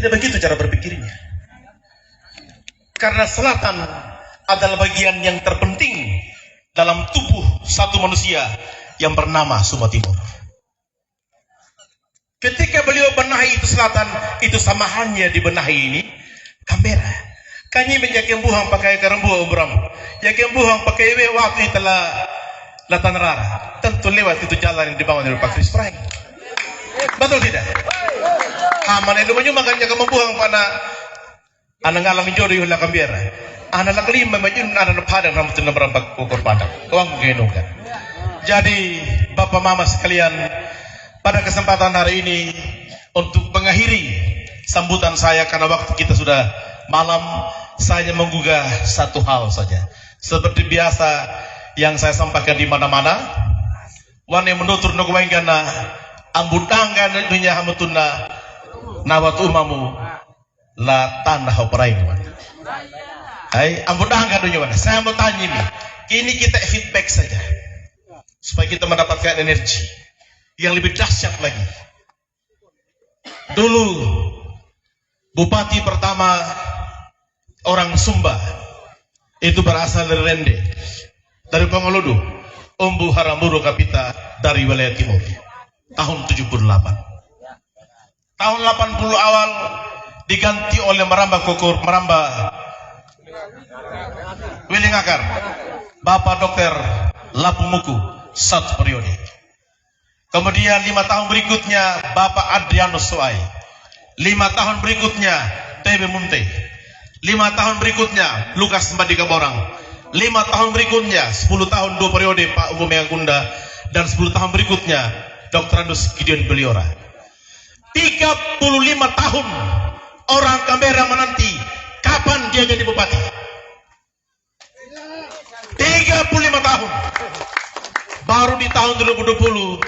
Tidak begitu cara berpikirnya. Karena selatan adalah bagian yang terpenting dalam tubuh satu manusia yang bernama Sumba Timur. Ketika beliau benahi itu selatan, itu sama halnya dibenahi ini Canberra. Kanyi menyaking buhang pakai karembuah ubram, yakin buhang pakai waktu itulah latan rara. Tentu lewat itu jalan yang dibangun oleh Pak Chris Prying. Betul tidak? Mana itu menyumbangkan jaga membuang pada anak ngalang jodoh yang Canberra. Anak lima majun anak padang rambut dan berampak ukur padang. Kau menggenungkan. Jadi Bapak Mama sekalian, pada kesempatan hari ini untuk mengakhiri sambutan saya karena waktu kita sudah malam, saya menggugah satu hal saja. Seperti biasa yang saya sampaikan di mana-mana, wane menutur nogwaingana ambutangga dunia hamutuna nawat umamu la tanah operaing. Hai, ambutangga dunia mana? Saya mau tanya nih, ini kita feedback saja supaya kita mendapatkan energi yang lebih dahsyat lagi. Dulu bupati pertama orang Sumba itu berasal dari Rende, dari Pangolodo, Ombu Haramburu Kapita dari wilayah timur. Tahun 78. Tahun 80 awal diganti oleh Merambah Kokor, Merambah Wilingakar, Bapak Dokter Lapumuku, satu periode. Kemudian 5 tahun berikutnya Bapak Adrianus Soai. 5 tahun berikutnya TB Munte. 5 tahun berikutnya Lukas Mbadika Borang. 5 tahun berikutnya 10 tahun 2 periode Pak Umum Megakunda, dan 10 tahun berikutnya Dr. Andus Gideon Beliora. 35 tahun orang Canberra menanti kapan dia jadi bupati. 35 tahun. Baru di tahun 2020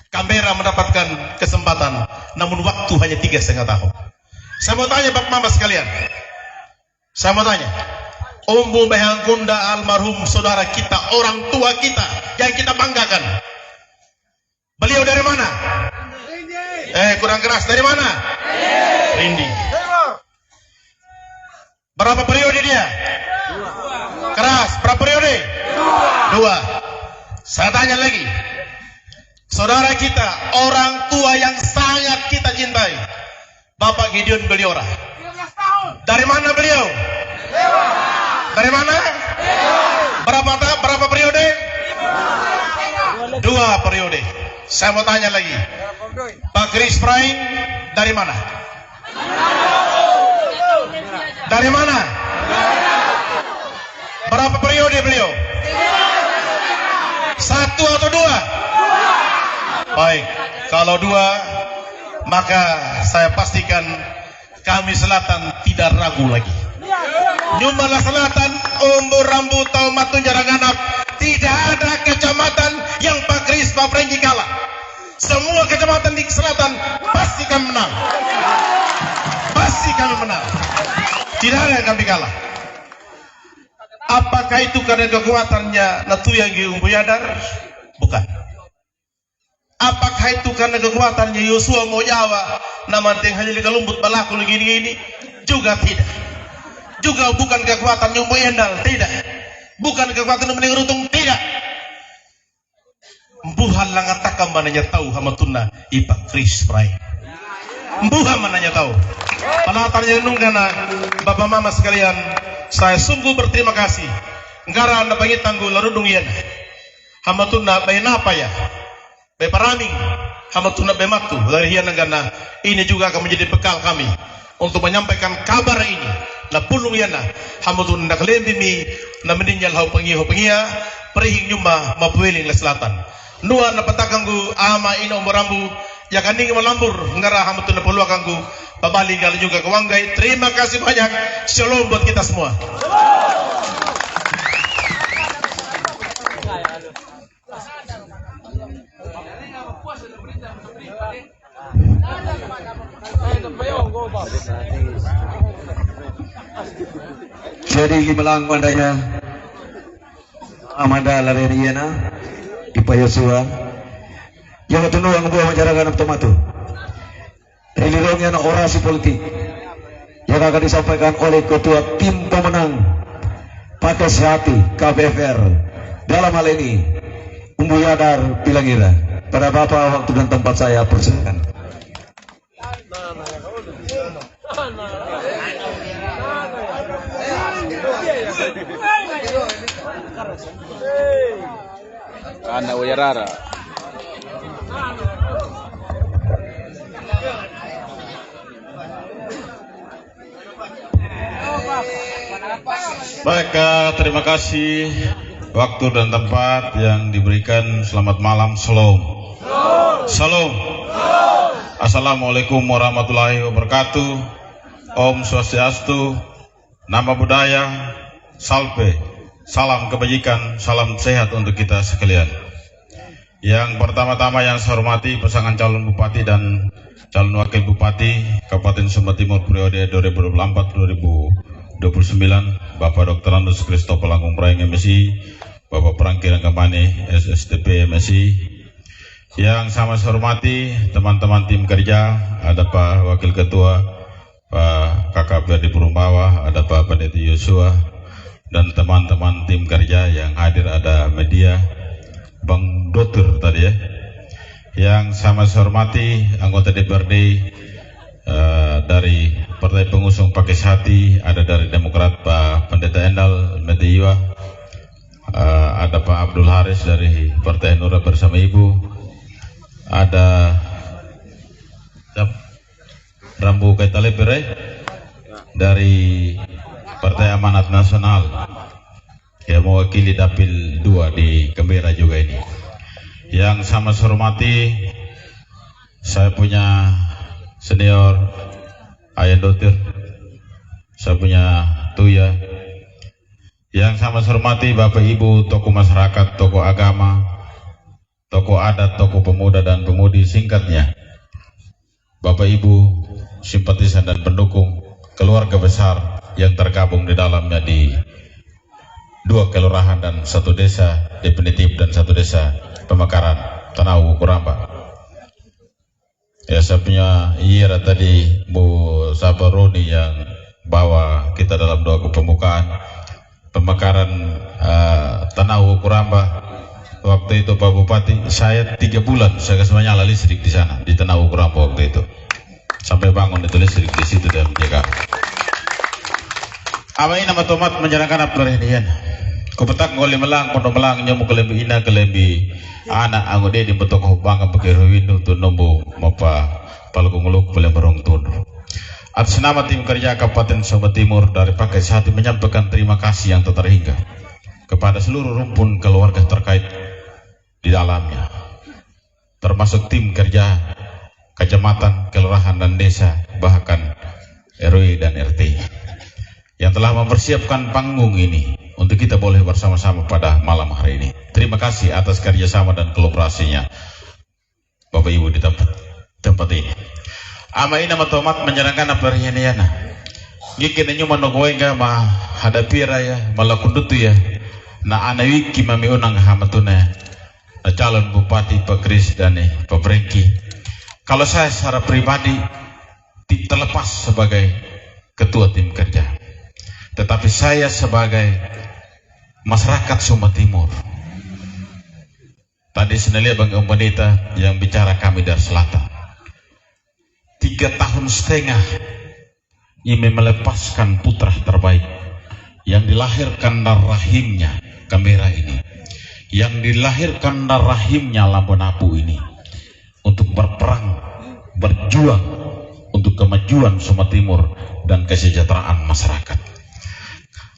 Canberra mendapatkan kesempatan, namun waktu hanya 3,5 tahun. Saya mau tanya Bapak Mama sekalian, saya mau tanya, Ombu Megakunda almarhum saudara kita, orang tua kita yang kita banggakan, beliau dari mana? Kurang keras, dari mana? Rindi. Berapa periode dia? Keras, berapa periode? 2. Saya tanya lagi, saudara kita, orang tua yang sangat kita cintai, Bapak Gideon Beliora. Dari mana beliau? Dari mana? Berapa periode? 2 periode. Saya mau tanya lagi, Pak Chris Prying dari mana? Dari mana? Berapa periode beliau? 1 atau 2? Baik, kalau 2, maka saya pastikan kami selatan tidak ragu lagi. Nyumbala Selatan, Umur Rambu, Taumatun, Jaranganap, tidak ada kecamatan yang Pak Chris Prying kalah. Semua kecamatan di selatan pasti kami menang. Pasti kami menang. Tidak ada yang kami kalah. Apakah itu karena kekuatannya Natu yang Umbuyadar? Bukan. Apakah itu karena kekuatannya Yosua Mojawa, nama Teng Hajili Kalumbut Balaku gini-gini? Juga tidak. Juga bukan kekuatan Nyumbo Endal, tidak. Bukan kekuatan Mening Rutung, tidak. Mbuhan langatakam mananya tahu hamatuna Ipak Chris Prying. Mbuhan mananya tahu. Panatarnya nunggana Bapak Mama sekalian, saya sungguh berterima kasih. Ngara anda panggil tangguh larudung yen. Hamatuna bainapa ya? Baik paraming, hamatuna bematu dari hian negana. Ini juga akan menjadi bekal kami untuk menyampaikan kabar ini. La pulung yana, hamatuna naklembimi, na meninjal hau pengia, perihing nyuma mapueling le selatan. Nuan na patakanggu ama ino morambu, ya kaning malambur ngara hamatuna peluakanggu, babali gal juga ke Wanggai. Terima kasih banyak. Shalom buat kita semua. Jadi Gimelang mandanya Amanda Lareriana Ipa Yosua yang ketemu yang buah masyarakat Tomatu. gilirannya orasi politik yang akan disampaikan oleh Ketua Tim Pemenang Pakai Hati KPFR. Dalam hal ini Umbu Yadar Pilangira. Pada Bapak waktu dan tempat saya persilakan. Ana Uyarara. Baik, terima kasih waktu dan tempat yang diberikan. Selamat malam, Shalom. Shalom. Assalamualaikum warahmatullahi wabarakatuh. Om Swastiastu, Nama Budaya, Salve, salam kebajikan, salam sehat untuk kita sekalian. Yang pertama-tama yang saya hormati pasangan calon bupati dan calon wakil bupati Kabupaten Sumba Timur periode 2024-2029, Bapak Dr. Andus Christopher Langgung Praeng MSI, Bapak Prangkir Kampane SSTP MSI. Yang sama saya hormati teman-teman tim kerja, ada Pak Wakil Ketua, Pak Kakak Ferdi Purumbawa, ada Pak Pendeta Yosua, dan teman-teman tim kerja yang hadir, ada media, Bang Dotur tadi ya. Yang sama saya hormati anggota DPRD dari Partai Pengusung Pakai Hati, ada dari Demokrat Pak Pendeta Endal Mediwa, ada Pak Abdul Haris dari Partai Hanura Bersama Ibu, ada Rambu Kaitalipere dari Partai Amanat Nasional yang mewakili Dapil 2 di Kembera juga ini. Yang sama saya hormati, saya punya senior Ayan Dotir, saya punya Tuya. Yang sama saya hormati Bapak Ibu, tokoh masyarakat, tokoh agama, tokoh adat, tokoh pemuda dan pemudi, singkatnya Bapak Ibu, simpatisan dan pendukung keluarga besar yang tergabung di dalamnya di 2 kelurahan dan 1 desa definitif dan 1 desa pemekaran Tanahu Kuramba. Ya, saya punya Ira tadi, Bu Sabaroni yang bawa kita dalam doa pembukaan pemekaran Tanahu Kuramba. Waktu itu Pak Bupati, saya 3 bulan saya kasih nyala listrik di sana di Tanahu Kuramba waktu itu, sampai bangun itu listrik di situ dan menjaga. Apa ini nama tomat menjalankan apa ini? Kupetak ngoli melang, pondok melang, nyamuk kelembi ina kelembi anak anggode di betok bangga bekerwin untuk nombo mapa palunguluk boleh berong tun. Atas nama tim kerja Kabupaten Sumba Timur dari Pakai Hati menyampaikan terima kasih yang tak terhingga kepada seluruh rumpun keluarga terkait di dalamnya, termasuk tim kerja kecamatan, kelurahan dan desa, bahkan RW dan RT yang telah mempersiapkan panggung ini untuk kita boleh bersama-sama pada malam hari ini. Terima kasih atas kerjasama dan kolaborasinya Bapak Ibu di tempat ini. Ama ini nama tomat menjalankan apa hari ini ya nah. Gikin nyo manogoenga ma hadapi raya malakundutu ya. Na anawiki mami unang hamatuna na calon bupati Pak Kris dan Pak Brengki. Kalau saya secara pribadi terlepas sebagai ketua tim kerja, tetapi saya sebagai masyarakat Sumba Timur. Tadi saya lihat Bang Pendeta yang bicara kami dari selatan. 3,5 tahun ini melepaskan putra terbaik yang dilahirkan dari rahimnya Kambera ini, yang dilahirkan dari rahimnya Lampun Apu ini, untuk berperang, berjuang untuk kemajuan Sumba Timur dan kesejahteraan masyarakat.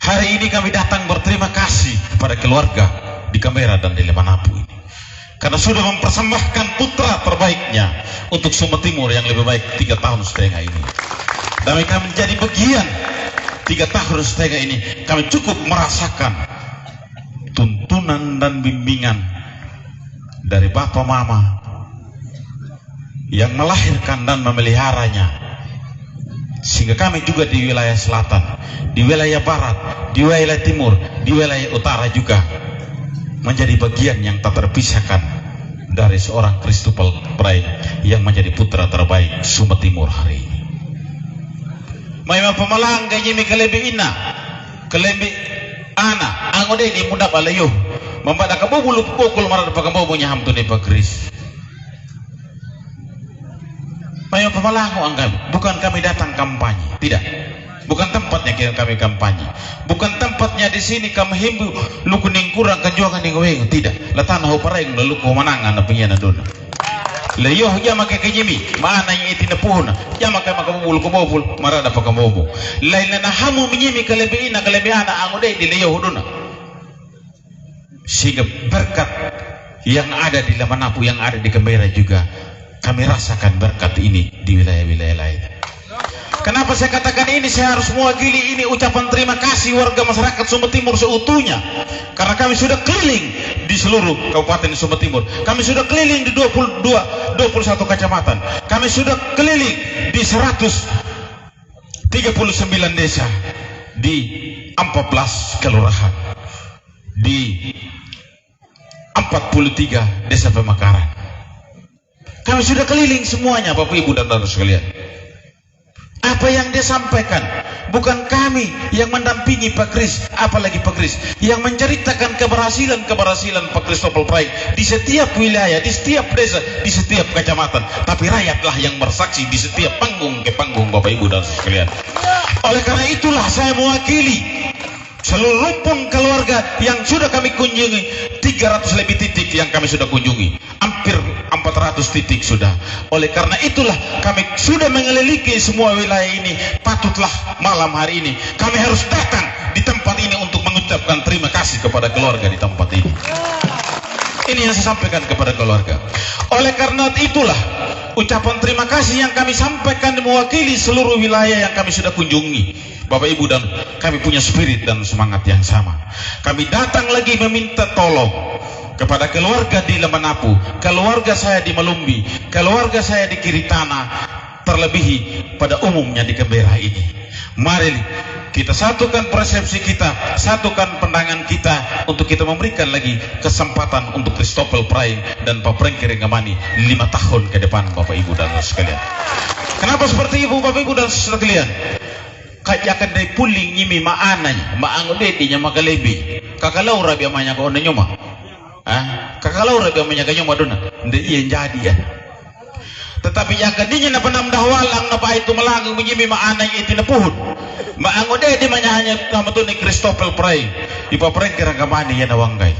Hari ini kami datang berterima kasih kepada keluarga di Kambera dan di Lemanapu ini, karena sudah mempersembahkan putra terbaiknya untuk Sumba Timur yang lebih baik 3,5 tahun ini. Dan kami menjadi bagian 3,5 tahun ini, kami cukup merasakan tuntunan dan bimbingan dari Bapak Mama yang melahirkan dan memeliharanya, sehingga kami juga di wilayah selatan, di wilayah barat, di wilayah timur, di wilayah utara juga menjadi bagian yang tak terpisahkan dari seorang Christopher Prain yang menjadi putra terbaik Sumba Timur hari ini. May pamalang ganyan mi kalebi ina, kalebi ana, angode di muda balayo, membada kabubulu pukul marad pakabobo nya hamtu ni Pakris. May pamalang ang kami, bukan kami datang kampanye, tidak. Bukan tempatnya kami kampanye. Bukan tempatnya di sini kami himbu lu kuning kurang kanjuangan ning weng, tidak. Latana ho pareng lu ko manangan na pinya na doon. Leyo ya make kejimi, mana yang itina puhuna. Ya make makabubul ko bobul, marada pa kabobo. Lain na hamu minyimi kalebiina kalebiana angode di leyo huduna. Sehingga berkat yang ada di Lamanapu, yang ada di Kembera juga kami rasakan berkat ini di wilayah-wilayah lain. Kenapa saya katakan ini? Saya harus mewakili ini ucapan terima kasih warga masyarakat Sumba Timur seutuhnya. Karena kami sudah keliling di seluruh Kabupaten Sumba Timur. Kami sudah keliling di 21 kecamatan. Kami sudah keliling di 139 desa, di 14 kelurahan, di 43 desa pemekaran. Kami sudah keliling semuanya, Bapak Ibu dan Saudara sekalian. Apa yang dia sampaikan, bukan kami yang mendampingi Pak Kris, apalagi Pak Kris yang menceritakan keberhasilan Pak Christopher Prain di setiap wilayah, di setiap desa, di setiap kecamatan, tapi rakyatlah yang bersaksi di setiap panggung ke panggung, Bapak Ibu dan sekalian. Oleh karena itulah saya mewakili seluruh rukun keluarga yang sudah kami kunjungi, 300 lebih titik yang kami sudah kunjungi, hampir 400 titik sudah. Oleh karena itulah kami sudah mengelilingi semua wilayah ini. Patutlah malam hari ini kami harus datang di tempat ini untuk mengucapkan terima kasih kepada keluarga di tempat ini. Ini yang saya sampaikan kepada keluarga. Oleh karena itulah ucapan terima kasih yang kami sampaikan mewakili seluruh wilayah yang kami sudah kunjungi. Bapak Ibu, dan kami punya spirit dan semangat yang sama. Kami datang lagi meminta tolong kepada keluarga di Lamanapu, keluarga saya di Malumbi, keluarga saya di Kiritana, terlebihi pada umumnya di Kembera ini. Mari kita satukan persepsi kita, satukan pandangan kita untuk kita memberikan lagi kesempatan untuk Christopher Prain dan Pak Prengki Rengamani 5 tahun ke depan, Bapak Ibu dan sekalian. Kenapa seperti itu, Bapak Ibu dan sekalian? Kaya kan day puling nyimi maananya, maangode nya magalebi. Kakalau rabi amanya ko na nyuma. Kakalau rabi amanya ka nyuma dona. Hindi iyan jadi ya. Tetapi yang kadinya na panamdahwalang na pa ito malangang nyimi maanay itinapuhod. Maangode di manyahanya kamatun ni Christopher Prain. Ipapreng Rengamani yan nawanggay.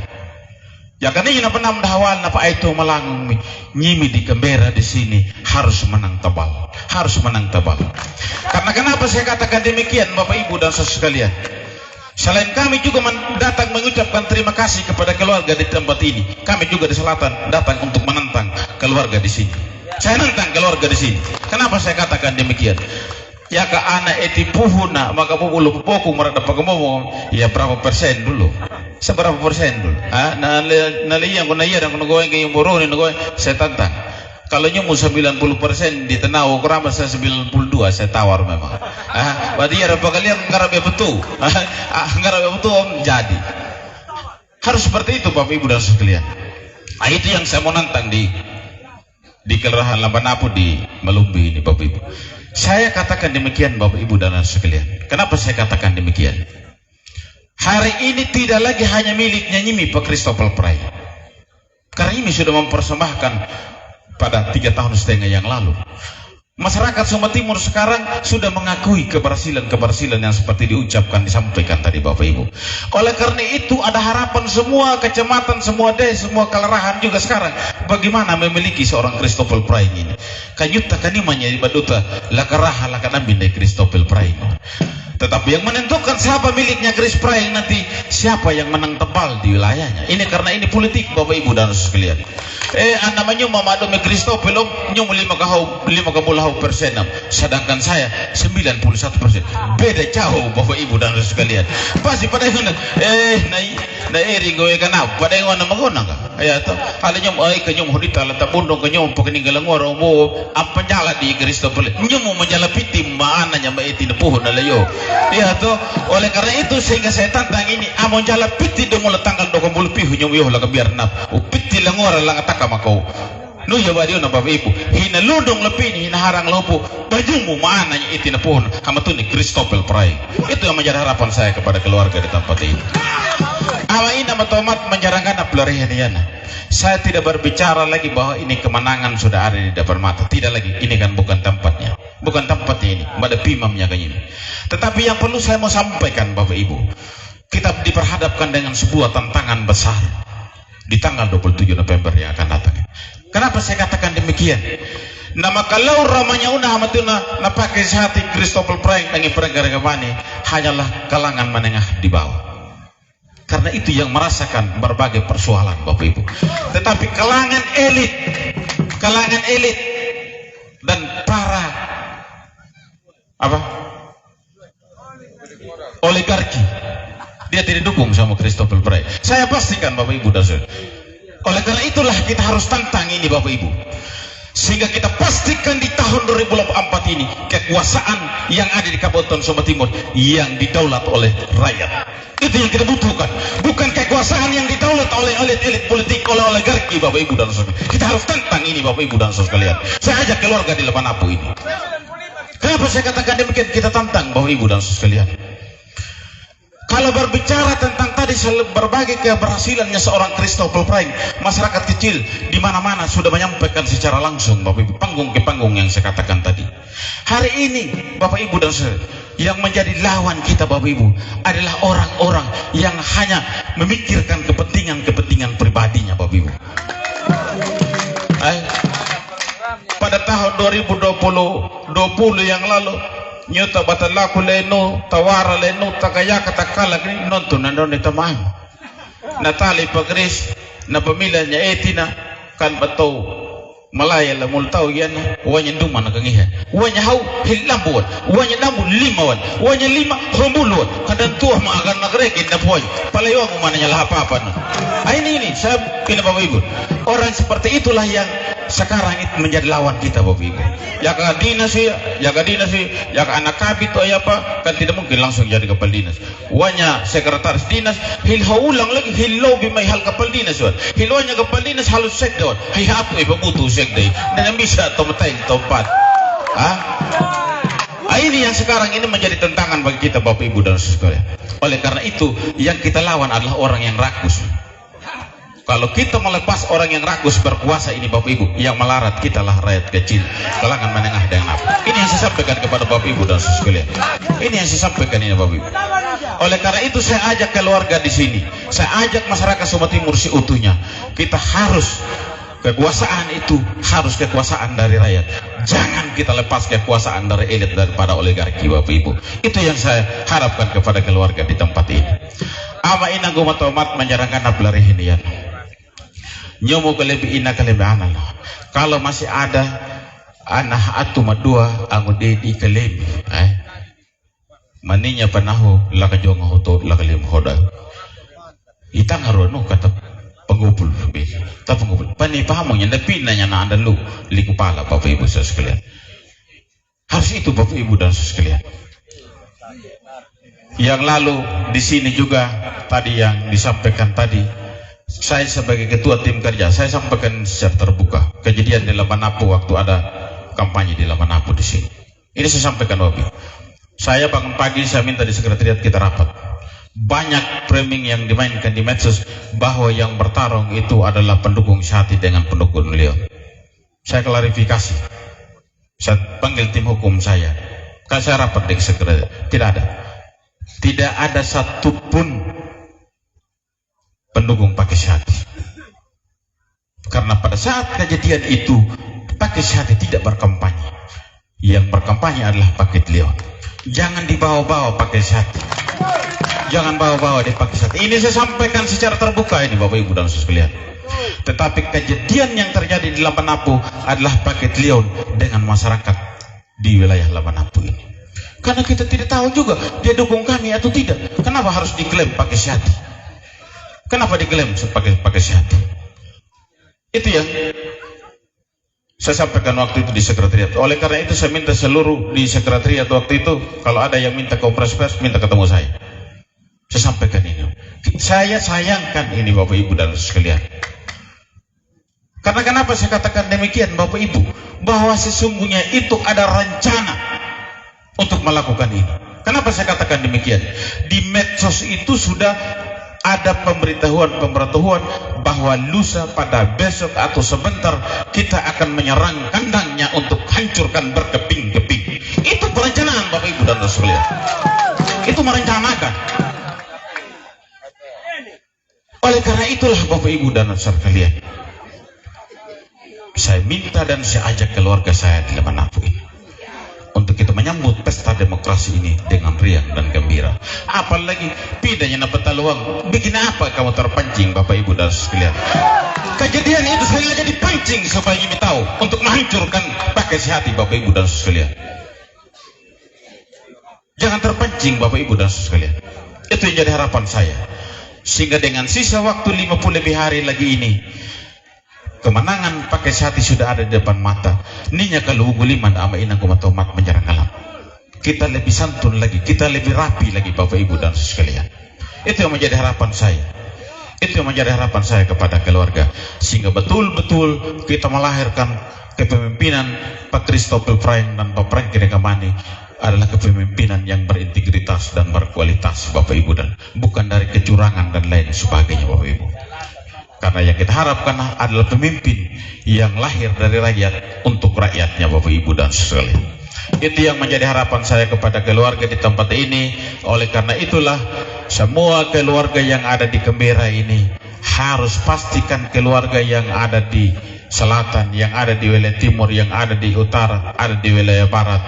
Ya kaninya na panamdahwal na pa ito malangang nyimi di Kembera di sini harus menang tebal. Harus menang tebal. Karena kenapa saya katakan demikian, Bapak Ibu dan saudara sekalian? Selain kami juga datang mengucapkan terima kasih kepada keluarga di tempat ini, kami juga di selatan datang untuk menentang keluarga di sini. Saya nentang keluarga di sini. Kenapa saya katakan demikian? Ya ka anak etipuhuna maka pupulu pupoku merada pagamomo, ya berapa persen dulu? Seberapa persen dulu? Naliyang ko na iya dan kunagoy kayong buro ni nagoy, saya tantang. Kalau nyumu 90% di Tenau, kurang saya 92, saya tawar memang. Berarti ada kalian ngarabe betul. Ngarabe betul jadi. Harus seperti itu, Bapak Ibu dan sekalian. Itu yang saya mau nantang di Kelurahan Lamanapu di Malumbi ini, Bapak Ibu. Saya katakan demikian, Bapak Ibu dan sekalian. Kenapa saya katakan demikian? Hari ini tidak lagi hanya miliknya Nyimi Pak Christopher Prain. Karena ini sudah mempersembahkan pada 3,5 tahun yang lalu. Masyarakat Sumba Timur sekarang sudah mengakui keberhasilan yang seperti diucapkan, disampaikan tadi Bapak Ibu. Oleh karena itu ada harapan semua kecamatan, semua desa, semua kelurahan juga sekarang bagaimana memiliki seorang Christopher Prain ini. Kanyuta kanimanya di baduta lakaraha lakanambin dari Christopher Prain. Tetapi yang menentukan siapa miliknya Chris Prain nanti, siapa yang menang tebal di wilayahnya. Ini karena ini politik, Bapak Ibu dan sekalian. Namanya mamado me Christopher nyum 5,5%, sedangkan saya 91%. Beda jauh, Bapak Ibu dan sekalian. Pasti pada yang na eri goe kanap, pada yang mana magunang ka. ya to ala nyom ay kanyom hodita la tabundong kanyom pakininggalang waro mo apa nyala di Kristo pele nyom mo menjala piti maana nya maiti na puhon na layo ya to oleh karena itu sehingga saya tantang ini amon jala piti do mo tanggal 20 pihu nyom yo la biar nap piti la ngora la ngataka makau no ya badio na bapak ibu hina ludong lepini hina harang lopo bajumu maana nya iti na puhon hamatun ni Kristopel Prai itu yang menjadi harapan saya kepada keluarga di tempat ini. Awa ini matomat menjarangkan apelarihan yana. Saya tidak berbicara lagi bahwa ini kemenangan sudah ada di depan mata. Tidak lagi. Ini kan bukan tempatnya. Bukan tempatnya ini. Ada pimamnya kan ini. Tetapi yang perlu saya mau sampaikan Bapak Ibu. Kita diperhadapkan dengan sebuah tantangan besar. Di tanggal 27 November yang akan datang. Kenapa saya katakan demikian? Nama kalau ramanya una hamatuna napakai sehati Kristopel Prai dengan perenggaramane hanyalah kalangan menengah di bawah. Karena itu yang merasakan berbagai persoalan Bapak Ibu. Tetapi kalangan elit dan para oligarki dia tidak dukung sama Kristopel Prai. Saya pastikan Bapak Ibu dan Saudara. Oleh karena itulah kita harus tantang ini Bapak Ibu. Sehingga kita pastikan di tahun 2024 ini kekuasaan yang ada di Kabupaten Sumba Timur yang didaulat oleh rakyat. Itu yang kita butuhkan, bukan kekuasaan yang didaulat oleh elit politik, oleh oligarki Bapak Ibu dan Saudara. Kita harus tantang ini Bapak Ibu dan Saudara sekalian. Saya ajak keluarga di Lepanapu ini. Kenapa saya katakan demikian? Kita tantang Bapak Ibu dan Saudara sekalian. Kalau berbicara tentang tadi berbagai keberhasilannya seorang Kristopel Prai, masyarakat kecil di mana-mana sudah menyampaikan secara langsung Bapak Ibu, panggung ke panggung yang saya katakan tadi. Hari ini Bapak Ibu dan Saudara, yang menjadi lawan kita Bapak Ibu adalah orang-orang yang hanya memikirkan kepentingan pribadinya Bapak Ibu. Pada tahun 2020 yang lalu nyota batalaku leno tawara leno takaya katakala gini nonton nandon itu main Natali Pagris na pamilya niya etina kan bato malaya la multaw yan wanya duman na kangihan wanya haw hilambuan wanya lambu limawan wanya lima humuluan kadang tuah maagan nagrekin na poy palayo mo man niya lahapapan ini saya ini Bapak Ibu orang seperti itulah yang sekarang itu menjadi lawan kita Bapak Ibu. Ya ka dinas ya ka anak kabit atau apa kan tidak mungkin langsung jadi kepala dinas. Wanya sekretaris dinas ulang lagi lobi may hal kepala dinas wan. Hilwanya kepala dinas halus sekda wan. Hay hapo ipabuto sekda dan bisa tomatay topat. Ini yang sekarang ini menjadi tantangan bagi kita Bapak Ibu dan Saudara. Oleh karena itu yang kita lawan adalah orang yang rakus. Kalau kita melepas orang yang rakus berkuasa ini Bapak Ibu, yang melarat kitalah rakyat kecil, kalangan menengah dan apa. Ini yang saya sampaikan kepada Bapak Ibu dan sekalian. Ini yang saya sampaikan ini Bapak Ibu. Oleh karena itu saya ajak keluarga di sini, saya ajak masyarakat Sumba Timur seutuhnya. Kita harus kekuasaan itu harus kekuasaan dari rakyat. Jangan kita lepas kekuasaan dari elit daripada oligarki Bapak Ibu. Itu yang saya harapkan kepada keluarga di tempat ini. Ama ina gumatomat menjarangkan apelari ini ya. Nyomo kelebi ina kelebi anak. Kalau masih ada anak atu madua angu dedi kelebi, maninya panahu laka jonga hoto laka lim hoda. Itang harono kata pengumpul be. Ta pengumpul. Pani pahamonya nepi nanya na anda lu li kepala Bapak Ibu sekalian. Harus itu Bapak Ibu dan sekalian. Yang lalu di sini juga tadi yang disampaikan tadi. Saya sebagai ketua tim kerja, saya sampaikan secara terbuka kejadian di Lepanapu waktu ada kampanye di Lepanapu di sini. Ini saya sampaikan Bapak. Saya bangun pagi, saya minta di sekretariat kita rapat. Banyak framing yang dimainkan di medsos bahwa yang bertarung itu adalah pendukung Syati dengan pendukung Leon. Saya klarifikasi. Saya panggil tim hukum saya. Kan saya rapat di sekretariat. Tidak ada satupun pendukung pakai Syati. Karena pada saat kejadian itu pakai Syati tidak berkampanye. Yang berkampanye adalah paket Leon. Jangan dibawa-bawa pakai Syati. Jangan bawa-bawa di pakai Syati. Ini saya sampaikan secara terbuka ini Bapak Ibu dan sekalian. Tetapi kejadian yang terjadi di Lepanapu adalah paket Leon dengan masyarakat di wilayah Lepanapu ini. Karena kita tidak tahu juga dia dukung kami atau tidak. Kenapa harus diklaim pakai Syati? Kenapa diklaim pakai Syati? Itu yang saya sampaikan waktu itu di sekretariat. Oleh karena itu saya minta seluruh di sekretariat waktu itu, kalau ada yang minta konferensi pers, minta ketemu saya. Saya sampaikan ini. Saya sayangkan ini Bapak Ibu dan sekalian. Karena kenapa saya katakan demikian Bapak Ibu? Bahwa sesungguhnya itu ada rencana untuk melakukan ini. Kenapa saya katakan demikian? Di medsos itu sudah ada pemberitahuan bahwa lusa pada besok atau sebentar kita akan menyerang kandangnya untuk hancurkan berkeping-keping. Itu perencanaan Bapak Ibu dan sekalian. Itu merencanakan. Oleh karena itulah Bapak Ibu dan sekalian, saya minta dan saya ajak keluarga saya di Lemanapu ini untuk kita menyambut pesta demokrasi ini dengan riang dan gembira. Apalagi pindahnya na Petaluang, bikin apa kamu terpancing Bapak Ibu dan sekalian? Kejadian itu sengaja dipancing supaya kita tahu untuk menghancurkan pakai hati Bapak Ibu dan sekalian. Jangan terpancing Bapak Ibu dan sekalian. Itu yang jadi harapan saya. Sehingga dengan sisa waktu 50 lebih hari lagi ini, kemenangan pakai hati sudah ada di depan mata. Ninya kalau guliman ama inang kumatomat menyerang alam. Kita lebih santun lagi, kita lebih rapi lagi Bapak Ibu dan sekalian. Itu yang menjadi harapan saya. Itu yang menjadi harapan saya kepada keluarga. Sehingga betul-betul kita melahirkan kepemimpinan Pak Christopher Prime dan Pak Frank Kirekamani adalah kepemimpinan yang berintegritas dan berkualitas Bapak Ibu, dan bukan dari kecurangan dan lain sebagainya Bapak Ibu. Karena yang kita harapkan adalah pemimpin yang lahir dari rakyat untuk rakyatnya Bapak Ibu dan sekalian. Itu yang menjadi harapan saya kepada keluarga di tempat ini. Oleh karena itulah semua keluarga yang ada di Kembera ini harus pastikan keluarga yang ada di selatan, yang ada di wilayah timur, yang ada di utara, ada di wilayah barat,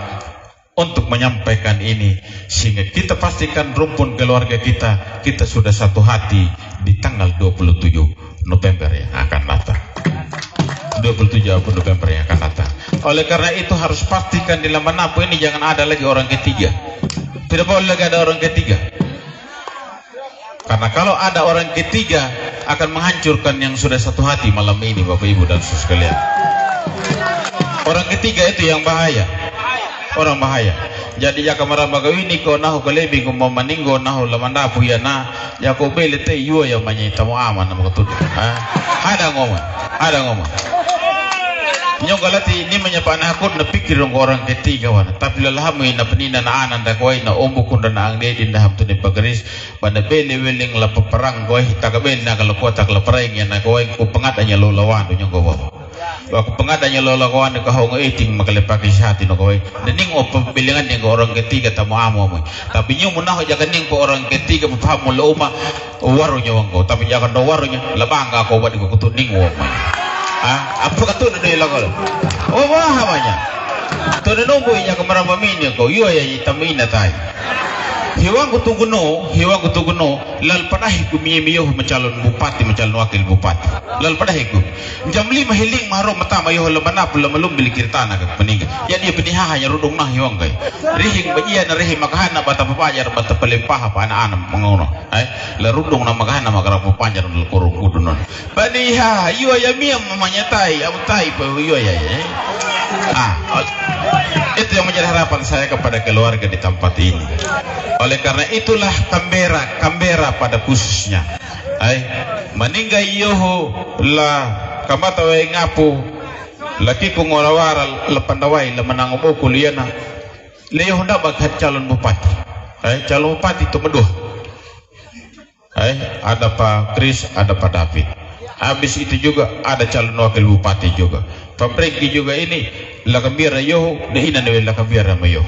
untuk menyampaikan ini, sehingga kita pastikan rumpun keluarga kita sudah satu hati di tanggal 27 November yang akan datang. 27 November yang akan datang. Oleh karena itu harus pastikan di Lemanapu ini jangan ada lagi orang ketiga. Tidak boleh lagi ada orang ketiga. Karena kalau ada orang ketiga akan menghancurkan yang sudah satu hati malam ini Bapak Ibu dan saudara sekalian. Orang ketiga itu yang bahaya. Orang bahaya. Jadi ya kamera bagawini ko naho kalebi ko mamaninggo naho Lemanapu ya na ya ko belete yo ya manyai tamu aman na makatut. Ada ngomong. Nyonggalati ni menyapa nakut na pikir orang ketiga wana. Tapi lalahamu na penina na anan da koi na ombukun na ang dedin na hamtu ni pagaris banda bele weling la paparang koi takabel na kalakuat taklaparang yan na koi ko pangatanya lolawan do nyonggawa. Aku pengadanya lola kawan ke hong eating makalipaki hati no kawai. Nening o pabilingan yang orang ketiga tamu amo mo. Tapi nyo muna ho jangan ning po orang ketiga paham mo loma waro nyo ko. Tapi jangan do waro nyo labang ako wadi ko kutuning wo. Apa katun do ilago. O wah manya. To no boy nya kamera mamini ko yo ya tamina tay. Hiwang kutuguno lal padahi ku miyo mencalon bupati mencalon wakil bupati lal padahi ku jam 5 hiling mahro mata mayo Lemanapu lamalum bil kirtana ka peninggal ya dia peniha hanya rudung nah hiwang kay rihing bagian na rihing makahana bata papajar bata pelimpah pa anak mengono la rudung na makahana makara papajar dal kurung kudunon paniha yo ya miyam manyatai amutai pa yo ya itu yang menjadi harapan saya kepada keluarga di tempat ini. Oleh karena itulah Kambera pada khususnya maninggai yoho la kamata wa ngapu laki ko ngorawara la pandawai la manangobo kuliana le yoho nda baghat calon bupati calon bupati itu meduh ada Pak Kris, ada Pak David. Habis itu juga ada calon wakil bupati juga. Pak Prengki juga ini la Kambera yo de ina ne la Kambera mayo.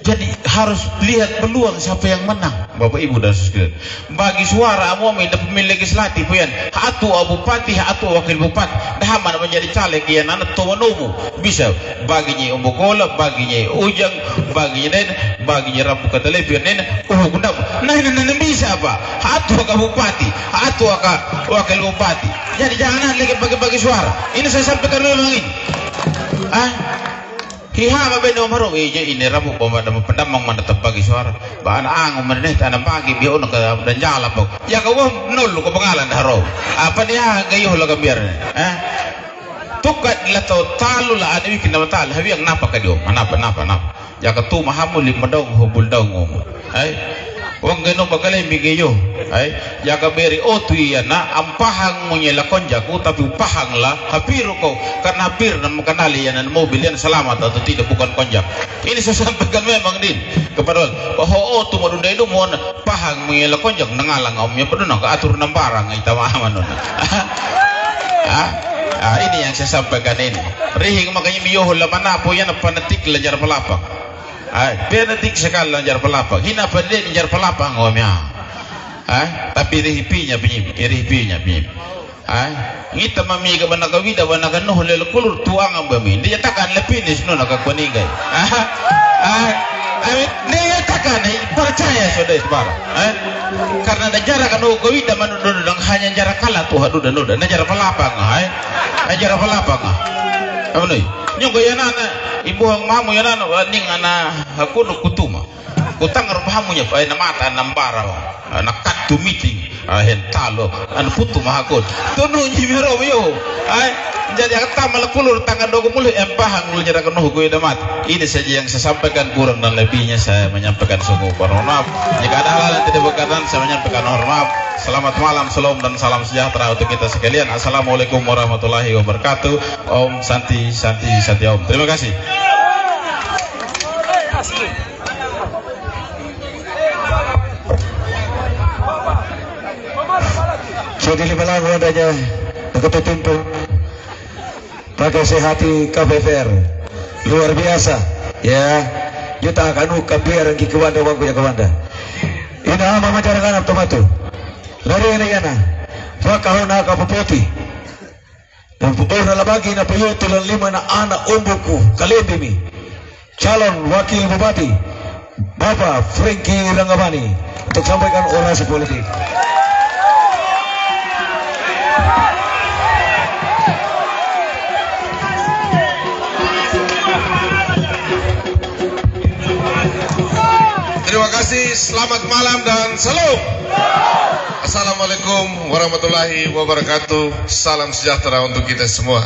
Jadi harus lihat peluang siapa yang menang Bapak Ibu dan sekalian. Bagi suara amomi dan pemilih legislatif yan atu bupati atu wakil bupati dah mana menjadi caleg yan anak tomonomu bisa baginya Ombokola baginya Ujang baginya baginya Rambu Katalepian gundam nah bisa apa atu ka bupati atu ka wakil bupati. Jadi jangan lagi bagi-bagi suara. Ini saya sampaikan dulu ini hiha ba beno maro eje ini rabu pemada pendamang mana tebagi suara ba ang meneh tanam pagi bio nak dan jala pok ya ka wo nol ko pangalan haro apa dia gayo la gambiar tukat la to talu la adi kinama tal hawi ang napa ka dio napa ya ka tu mahamul limadong hubul dong wong gano bagale migeyo ya ka beri otu ya na ampahang mo niya lakonja ko tapi pahang la hapiro ko karena hapir na makanali yan na mobil yan selamat atau tidak bukan konjak ini saya sampaikan memang din kepada bahwa otu madunda itu mo pahang mo niya lakonjak nangalang omnya paduna ka atur ng barang itamaman nun ini yang saya sampaikan ini rihing makanya miyohol la manapo yan panatik lajar palapak penetik sekali lanjar pelapak hina pada lanjar pelapak ngomnya tapi rihipinya binyim ngita mami ka banaga wida banaga noh lel kulur tuang ang bami dia takkan lepinis no nakakuningai dia takkan percaya sudah sebarang karena ada jarak kan wida manudun hanya jarak kalah tuh haduda nuda na jarak pelapak jarak pelapak apa nih nyong yana ibu hang mamu yana ning ana hakunu kutuma kutang rupahamunya pa na mata nambara na katu meeting hentalo an putu mahakon tunu nyimero yo jadi kata malakulur tangan dogo mulu empahang mulu nyara kanu ko damat ini saja yang saya sampaikan kurang dan lebihnya saya menyampaikan sungguh mohon maaf jika ada hal yang tidak berkenan saya menyampaikan mohon maaf. Selamat malam, salam dan salam sejahtera untuk kita sekalian. Assalamualaikum warahmatullahi wabarakatuh. Om Santi Om. Terima kasih. Sudah dibilang adanya begitu timpu pakai sehati KBFR luar biasa ya. Kita akan kabiar ki kewanda waktu ya kewanda. Ini ama masyarakat tomato. Lari yana fakahona kapupoti dan pupona labagi na payuto lang 5 na anak umbuku kalendimi calon wakil bupati Bapak Frankie Rangabani untuk sampaikan orasi politik. Terima kasih, selamat malam dan salam. Assalamualaikum warahmatullahi wabarakatuh. Salam sejahtera untuk kita semua.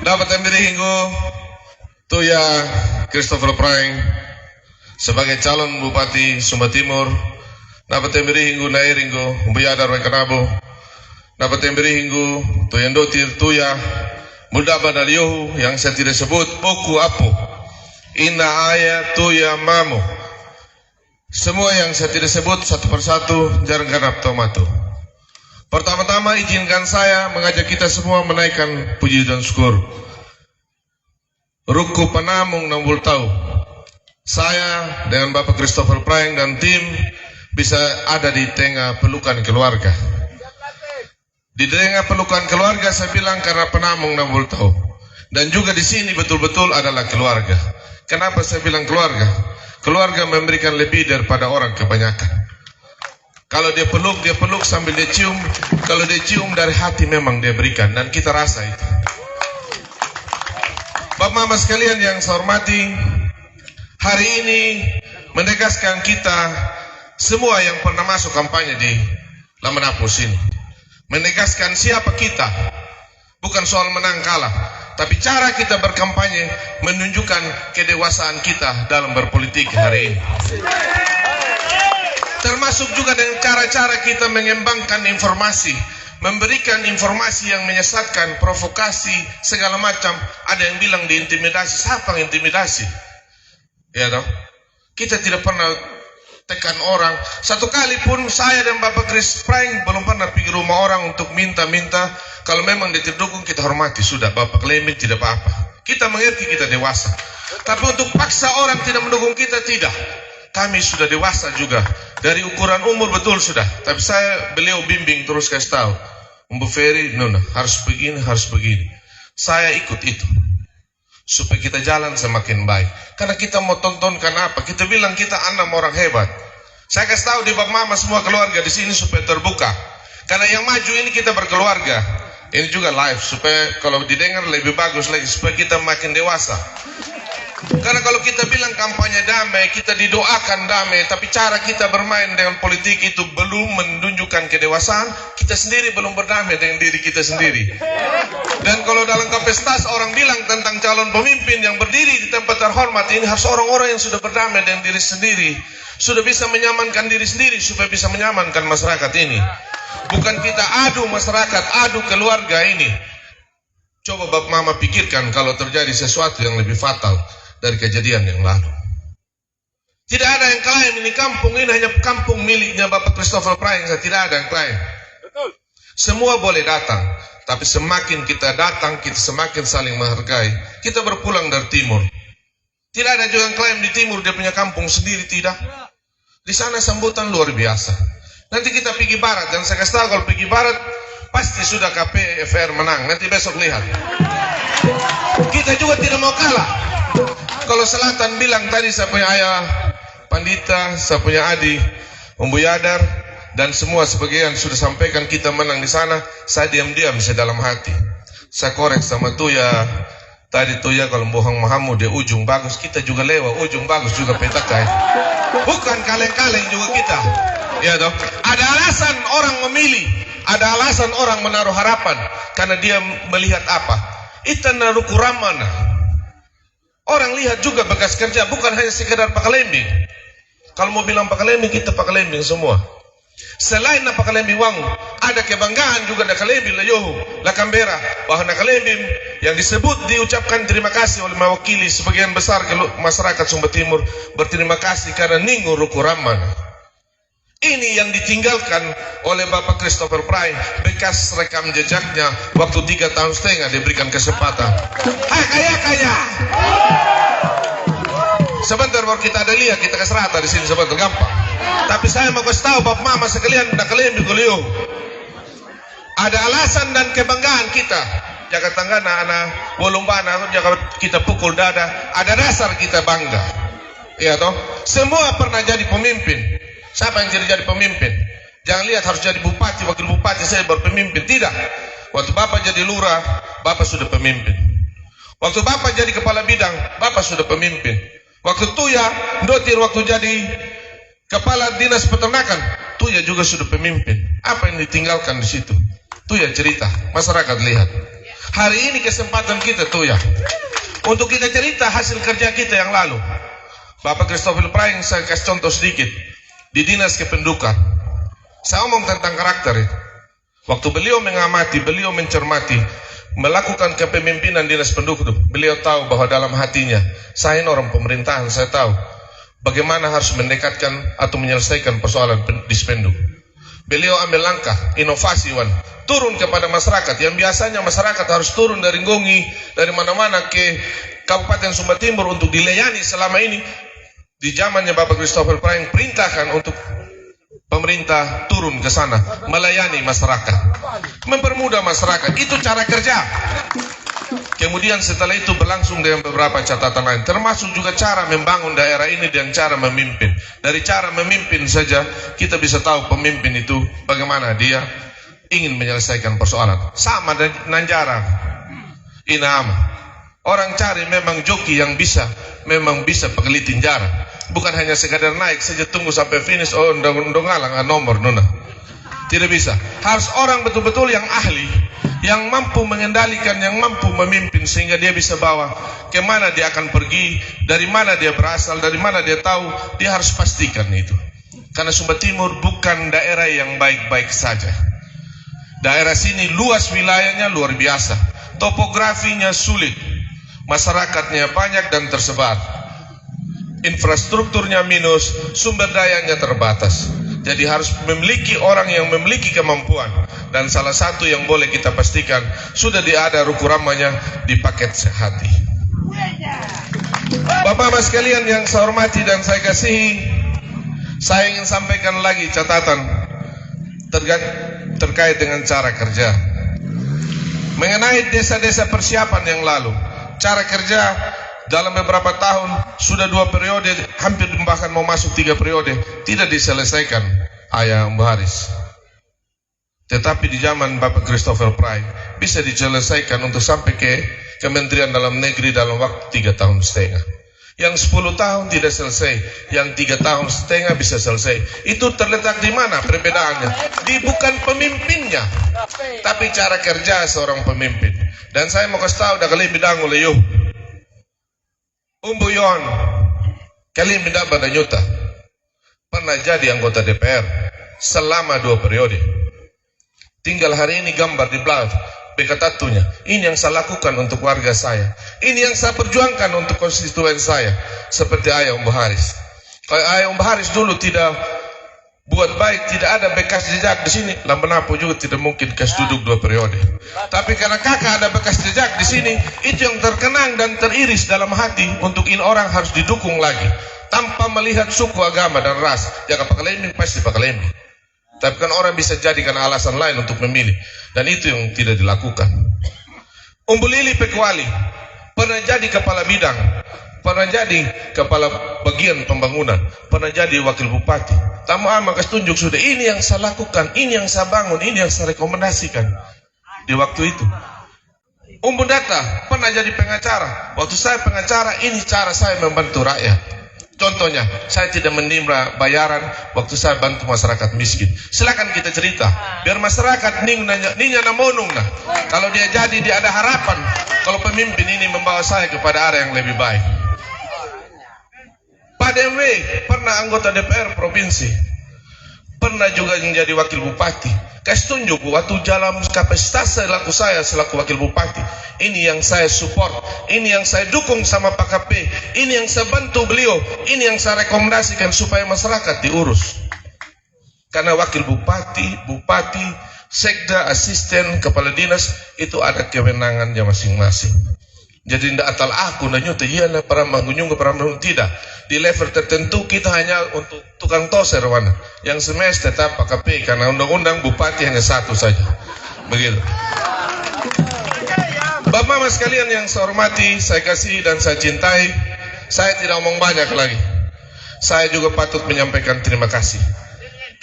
Dapat ambil hinggu Tuya Christopher Prang sebagai calon Bupati Sumba Timur. Dapat ambil hinggu Nairingo Umbuyadar Wekanabo. Dapat ambil hinggu Tuyandotir Tuya Muda Banaliohu yang saya tidak sebut Poku Apu Ina Aya Tuya Mamo. Semua yang saya tidak sebut satu persatu jarang ganap tomato. Pertama-tama izinkan saya mengajak kita semua menaikkan puji dan syukur. Ruku Panamung 60 tahun. Saya dengan Bapak Christopher Prang dan tim bisa ada di tengah pelukan keluarga. Di tengah pelukan keluarga saya bilang karena Panamung 60 tahun. Dan juga di sini betul-betul adalah keluarga. Kenapa saya bilang keluarga? Keluarga memberikan lebih daripada orang kebanyakan. Kalau dia peluk sambil dia cium. Kalau dia cium dari hati memang dia berikan. Dan kita rasa itu. Bapak Mama sekalian yang saya hormati, hari ini menegaskan kita semua yang pernah masuk kampanye di Lamanapus ini. Menegaskan siapa kita. Bukan soal menang kalah. Tapi cara kita berkampanye menunjukkan kedewasaan kita dalam berpolitik hari ini. Termasuk juga dengan cara-cara kita mengembangkan informasi, memberikan informasi yang menyesatkan, provokasi, segala macam. Ada yang bilang diintimidasi. Siapa yang intimidasi? Ya toh? Kita tidak pernah tekan orang. Satu kali pun saya dan Bapak Chris Prang belum pernah pergi rumah orang untuk minta-minta. Kalau memang dia terdukung kita hormati. Sudah Bapak claiming tidak apa-apa. Kita mengerti kita dewasa. Tapi untuk paksa orang tidak mendukung kita tidak. Kami sudah dewasa juga. Dari ukuran umur betul sudah. Tapi beliau bimbing terus kasih tahu. Umbu Ferry, Nona, harus begini. Saya ikut itu. Supaya kita jalan semakin baik. Karena kita mau tontonkan apa? Kita bilang kita 6 orang hebat. Saya kasih tahu di Bapak Mama semua keluarga di sini supaya terbuka. Karena yang maju ini kita berkeluarga. Ini juga live supaya kalau didengar lebih bagus lagi, supaya kita makin dewasa. Karena kalau kita bilang kampanye damai, kita didoakan damai, tapi cara kita bermain dengan politik itu belum menunjukkan kedewasaan, kita sendiri belum berdamai dengan diri kita sendiri. Dan kalau dalam kontestasi orang bilang tentang calon pemimpin yang berdiri di tempat terhormat, ini harus orang-orang yang sudah berdamai dengan diri sendiri, sudah bisa menyamankan diri sendiri supaya bisa menyamankan masyarakat ini. Bukan kita adu masyarakat, adu keluarga ini. Coba Bapak Mama pikirkan kalau terjadi sesuatu yang lebih fatal dari kejadian yang lalu. Tidak ada yang klaim ini kampung ini hanya kampung miliknya Bapak Christopher Praing. Tidak ada yang klaim. Semua boleh datang, tapi semakin kita datang, kita semakin saling menghargai. Kita berpulang dari timur. Tidak ada juga yang klaim di timur dia punya kampung sendiri, tidak. Di sana sambutan luar biasa. Nanti kita pergi barat, dan saya kasih tahu kalau pergi barat pasti sudah KPFR menang. Nanti besok lihat. Kita juga tidak mau kalah. Kalau selatan bilang tadi saya punya ayah Pandita, saya punya adik Umbu Yadar, dan semua sebagian sudah sampaikan kita menang di sana. Saya diam-diam saya dalam hati. Saya korek sama Tuya. Tadi Tuya kalau bohong Mahamu di ujung bagus, kita juga lewat ujung bagus juga petakai. Bukan kaleng-kaleng juga kita. Ya toh. Ada alasan orang memilih, ada alasan orang menaruh harapan karena dia melihat apa? Itana rukuramana. Orang lihat juga bekas kerja, bukan hanya sekedar pakalembing. Kalau mau bilang pakalembing, kita pakalembing semua. Selain na pakalembing wang, ada kebanggaan juga na kalembing layohu, la Canberra, bahwa na kalembing yang disebut diucapkan terima kasih oleh mewakili sebagian besar masyarakat Sumba Timur, berterima kasih karena ningu rukuraman. Ini yang ditinggalkan oleh Bapak Christopher Praing, bekas rekam jejaknya waktu 3,5 tahun diberikan kesempatan. Kaya. Sebentar baru kita ada lihat, kita kasih rata di sini sebentar gampang. Tapi saya mau kasih tahu Bapak Mama sekalian, nak kalian bikuliu. Ada alasan dan kebanggaan kita. Jaga tangga anak wolumbana, jaga kita pukul dada. Ada dasar kita bangga. Iya toh? Semua pernah jadi pemimpin. Siapa yang jadi pemimpin? Jangan lihat harus jadi bupati, wakil bupati saya baru pemimpin. Tidak. Waktu Bapak jadi lurah, Bapak sudah pemimpin. Waktu Bapak jadi kepala bidang, Bapak sudah pemimpin. Waktu Tuya, Dotir waktu jadi kepala dinas peternakan, Tuya juga sudah pemimpin. Apa yang ditinggalkan di situ? Tuya cerita, masyarakat lihat. Hari ini kesempatan kita Tuya untuk kita cerita hasil kerja kita yang lalu. Bapak Christopher Praing, saya kasih contoh sedikit. Di dinas kependudukan, saya omong tentang karakter itu. Waktu beliau mengamati, beliau mencermati, melakukan kepemimpinan dinas penduduk, beliau tahu bahwa dalam hatinya, saya ini orang pemerintahan, saya tahu bagaimana harus mendekatkan atau menyelesaikan persoalan dispenduk. Beliau ambil langkah inovasi, turun kepada masyarakat. Yang biasanya masyarakat harus turun dari Nggongi, dari mana-mana ke Kabupaten Sumba Timur untuk dilayani selama ini. Di zamannya Bapak Christopher Praing perintahkan untuk pemerintah turun ke sana melayani masyarakat, mempermudah masyarakat. Itu cara kerja. Kemudian setelah itu berlangsung dengan beberapa catatan lain, termasuk juga cara membangun daerah ini dan cara memimpin. Dari cara memimpin saja kita bisa tahu pemimpin itu bagaimana dia ingin menyelesaikan persoalan. Sama dengan Nanjara, Inam. Orang cari memang joki yang memang bisa pegelitin jarak. Bukan hanya sekadar naik saja tunggu sampai finish, oh ndongalang nomor nona. Tidak bisa. Harus orang betul-betul yang ahli, yang mampu mengendalikan, yang mampu memimpin sehingga dia bisa bawa kemana dia akan pergi, dari mana dia berasal, dari mana dia tahu, dia harus pastikan itu. Karena Sumba Timur bukan daerah yang baik-baik saja. Daerah sini luas wilayahnya luar biasa, topografinya sulit, masyarakatnya banyak dan tersebar. Infrastrukturnya minus, sumber dayanya terbatas. Jadi harus memiliki orang yang memiliki kemampuan. Dan salah satu yang boleh kita pastikan, sudah ada rukuramanya di paket sehati. Bapak-bapak sekalian yang saya hormati dan saya kasihi, saya ingin sampaikan lagi catatan terkait dengan cara kerja. Mengenai desa-desa persiapan yang lalu, cara kerja dalam beberapa tahun, sudah 2 periode, hampir bahkan mau masuk 3 periode, tidak diselesaikan, Ayah Mbak Haris. Tetapi di zaman Bapak Christopher Pry bisa diselesaikan untuk sampai ke Kementerian Dalam Negeri dalam waktu 3 tahun setengah. Yang 10 tahun tidak selesai, yang 3 tahun setengah bisa selesai. Itu terletak di mana perbedaannya? Di bukan pemimpinnya, tapi cara kerja seorang pemimpin. Dan saya mau kasih tahu dah kali bidang oleh yuk. Umbuyon, kali bidang pada nyuta pernah jadi anggota DPR selama 2 periode. Tinggal hari ini gambar di blog bekatatunya. Ini yang saya lakukan untuk warga saya. Ini yang saya perjuangkan untuk konstituen saya. Seperti Ayah Umbu Haris. Kalau Ayah Umbu Haris dulu tidak buat baik, tidak ada bekas jejak di sini, Lambenapu juga tidak mungkin kasih duduk 2 periode. Tapi karena kakak ada bekas jejak di sini, itu yang terkenang dan teriris dalam hati untuk ini orang harus didukung lagi. Tanpa melihat suku, agama, dan ras. Jangan pakai lembing, pasti pakai lembing. Tapi kan orang bisa jadikan alasan lain untuk memilih. Dan itu yang tidak dilakukan. Umbu Lili Pekuali pernah jadi kepala bidang, pernah jadi kepala bagian pembangunan, pernah jadi wakil bupati. Tamu amak tunjuk sudah, ini yang saya lakukan, ini yang saya bangun, ini yang saya rekomendasikan di waktu itu. Umbu Data pernah jadi pengacara. Waktu saya pengacara, ini cara saya membantu rakyat. Contohnya, saya tidak menerima bayaran waktu saya bantu masyarakat miskin. Silakan kita cerita, biar masyarakat ninya namonung nah. Kalau dia jadi, dia ada harapan. Kalau pemimpin ini membawa saya kepada arah yang lebih baik. Pak DMW pernah anggota DPR provinsi, pernah juga menjadi wakil bupati. Kasih tunjuk waktu jalan kapasitas saya selaku wakil bupati. Ini yang saya support, ini yang saya dukung sama Pak KP, ini yang saya bantu beliau, ini yang saya rekomendasikan supaya masyarakat diurus. Karena wakil bupati, sekda, asisten, kepala dinas itu ada kewenangannya masing-masing. Jadi tidak atal aku nanyuta iya lah para manggunyung ke para manggunyung, tidak. Di level tertentu kita hanya untuk tukang toser wana. Yang semester tetap Pak KP karena undang-undang bupati hanya 1 saja. Begitu. Bapak Mama sekalian yang saya hormati, saya kasih dan saya cintai, saya tidak omong banyak lagi. Saya juga patut menyampaikan terima kasih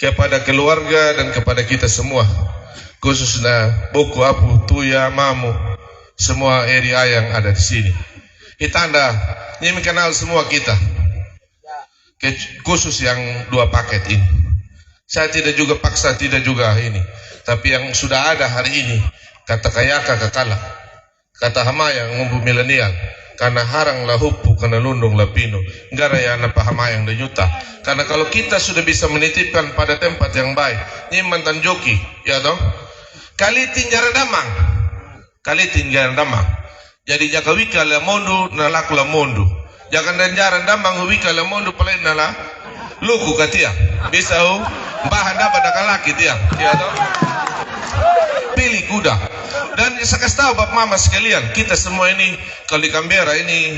kepada keluarga dan kepada kita semua, khususnya Boku, Apu, Tuya, Mamu, semua area yang ada di sini. Kita ini kenal semua kita, khusus yang 2 paket ini. Saya tidak juga paksa, tidak juga ini. Tapi yang sudah ada hari ini, kata kayaka kekala, kata hamayang ngumbu milenial, karena harang lah hupu, karena lundung lah pino, gara ya napa hamayang dan yuta. Karena kalau kita sudah bisa menitipkan pada tempat yang baik, ini mantan joki, ya dong. Kali tinjara damang. Jadi jaka wika la mondu na laku la mondu. Jangan danjaran damang wika la mondu palen nala luku katia. Bisa bahan dapat dakalaki tiang. Ya toh? Pilih kuda. Dan saya kasih tahu Bapak Mama sekalian, kita semua ini kalau di Canberra ini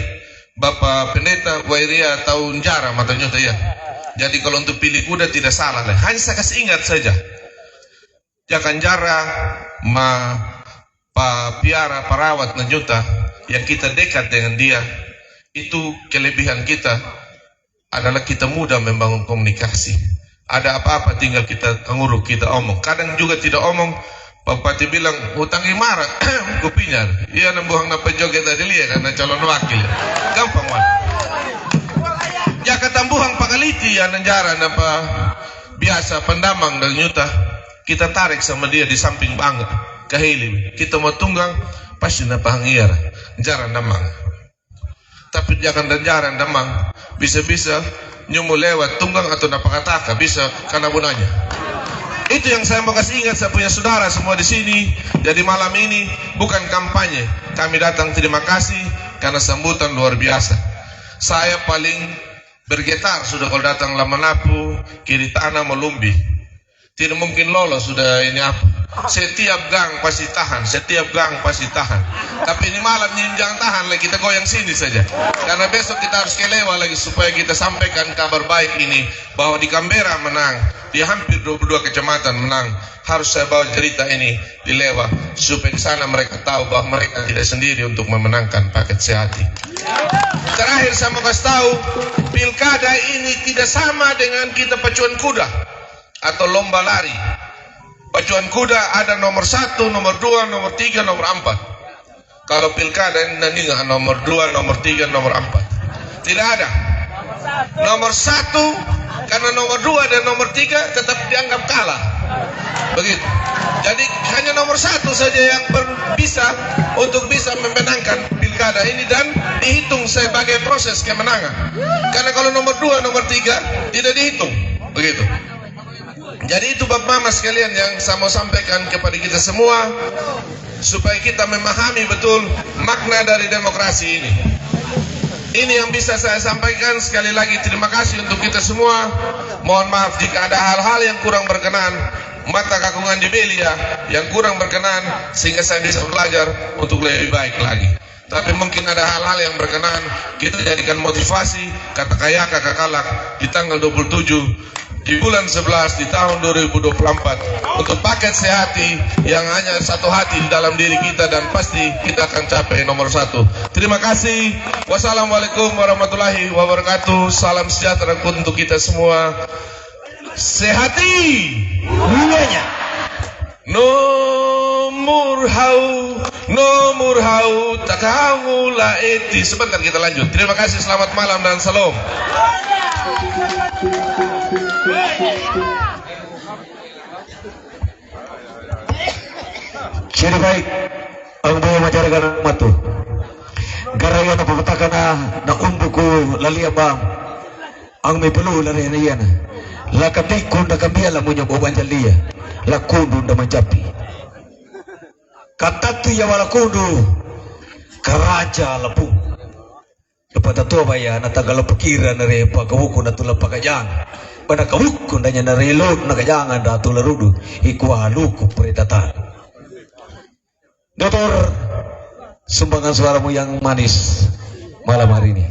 Bapak Pendeta Wairia tahun jara matanya ya. Jadi kalau untuk pilih kuda tidak salah lah. Hanya saya kasih ingat saja. Jangan jara Pak Piara perawat Najuta yang kita dekat dengan dia, itu kelebihan kita adalah kita mudah membangun komunikasi. Ada apa-apa tinggal kita nguruk, kita omong. Kadang juga tidak omong, Pak Bupati bilang hutang marah kopinya. Iya nambuhang na pejoget tadi lihat karena calon wakil. Gampang man. Ya ketambuhang pakaliti ya nenjara napa biasa pendamang dan nyuta. Kita tarik sama dia di samping bangga. Kahili, kita mau tunggang pasti na pahangiar jaran damang. Tapi jangan dan jaran damang bisa-bisa nyumu lewat tunggang atau napakataka bisa karena bunanya. Itu yang saya mau kasih ingat, saya punya saudara semua di sini. Jadi malam ini bukan kampanye, kami datang terima kasih karena sambutan luar biasa. Saya paling bergetar sudah kalau datang Lamanapu, kiri tanah Melumbi. Tidak mungkin lolos sudah ini apa. Setiap gang pasti tahan, Tapi ini malam ini jangan tahan lagi, kita goyang sini saja. Karena besok kita harus kelewa lagi supaya kita sampaikan kabar baik ini bahwa di Canberra menang, di hampir 22 kecamatan menang. Harus saya bawa cerita ini di Lewa supaya di sana mereka tahu bahwa mereka tidak sendiri untuk memenangkan paket sehati. Terakhir saya mau kasih tahu, pilkada ini tidak sama dengan kita pacuan kuda atau lomba lari. Pacuan kuda ada nomor 1, nomor 2, nomor 3, nomor 4. Kalau pilkada ini nggak nomor 2, nomor 3, nomor 4. Tidak ada. Nomor 1 karena nomor 2 dan nomor 3 tetap dianggap kalah. Begitu. Jadi hanya nomor 1 saja yang bisa untuk bisa memenangkan pilkada ini dan dihitung sebagai proses kemenangan. Karena kalau nomor 2, nomor 3 tidak dihitung. Begitu. Jadi itu Bapak Mama sekalian yang saya mau sampaikan kepada kita semua supaya kita memahami betul makna dari demokrasi ini. Ini yang bisa saya sampaikan. Sekali lagi terima kasih untuk kita semua. Mohon maaf jika ada hal-hal yang kurang berkenan, mata kakungan di Belia yang kurang berkenan sehingga saya bisa belajar untuk lebih baik lagi. Tapi mungkin ada hal-hal yang berkenan, kita jadikan motivasi kata kaya kakak kalak di tanggal 27 di bulan 11 di tahun 2024 untuk paket sehati yang hanya satu hati di dalam diri kita dan pasti kita akan capai nomor 1. Terima kasih. Wassalamualaikum warahmatullahi wabarakatuh. Salam sejahtera untuk kita semua. Sehati Mulanya. Nomor hau takamula eti. Sebentar kita lanjut. Terima kasih, selamat malam dan salam. Jadi baik, ang buhay masyarakat matu. Garaya na pumatakan na umbuko laliabang ang may pulu lari na yan. Lakapikon na kami alam mo niya bubanjalia. Lakundo na manjapi. Katatu ya walakundo karaja lapung. Dapat ito ba yan at tagala pakira na rin pagkawuko na tulad pagkajang. Pada kawuko na niya na relog na kajangan na tularudo ikuhaluko peritatan. Dokter, sumbangan suaramu yang manis malam hari ini.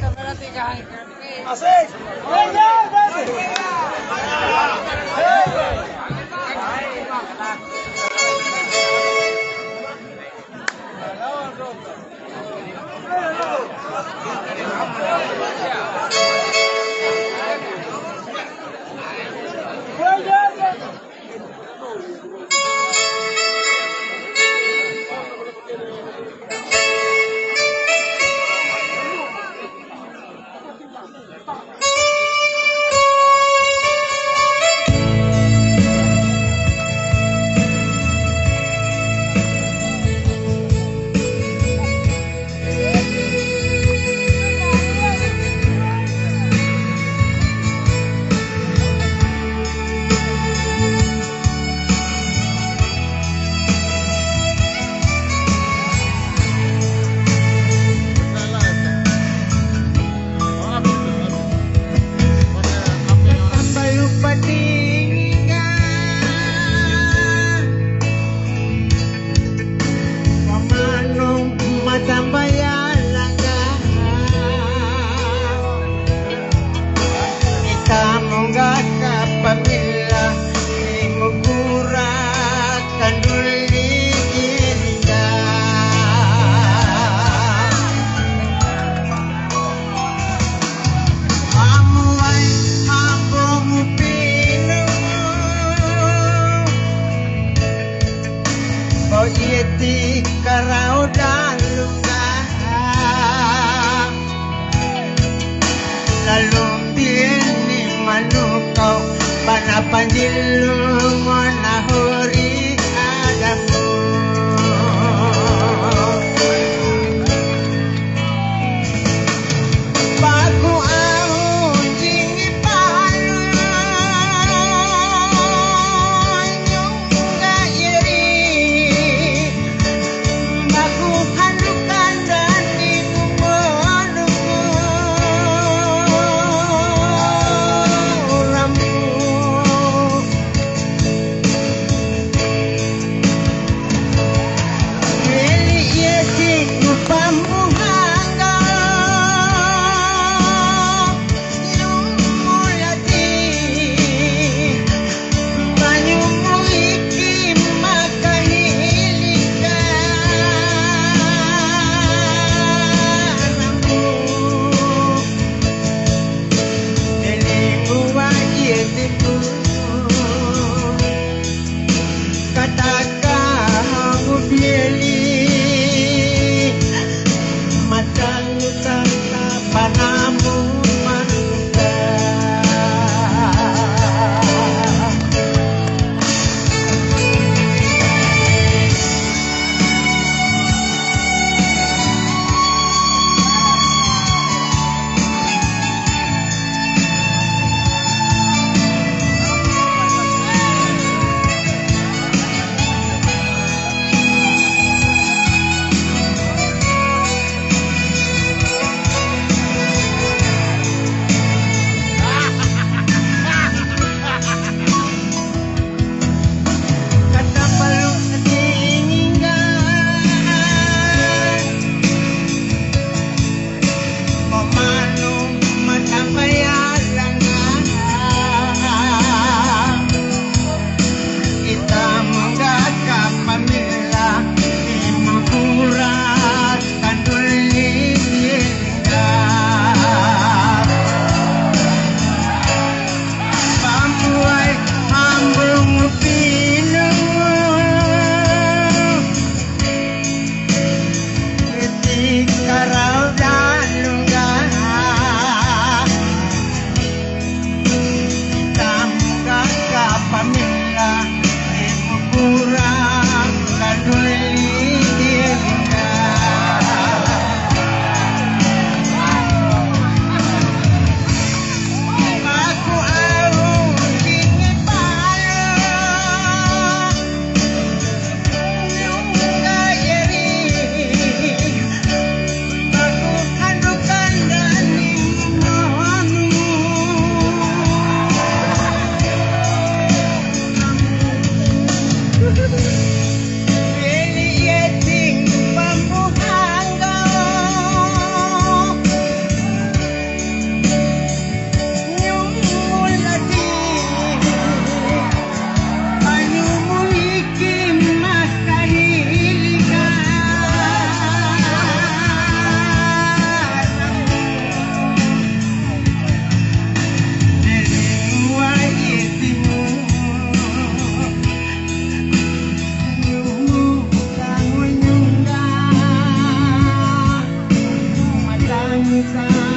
kita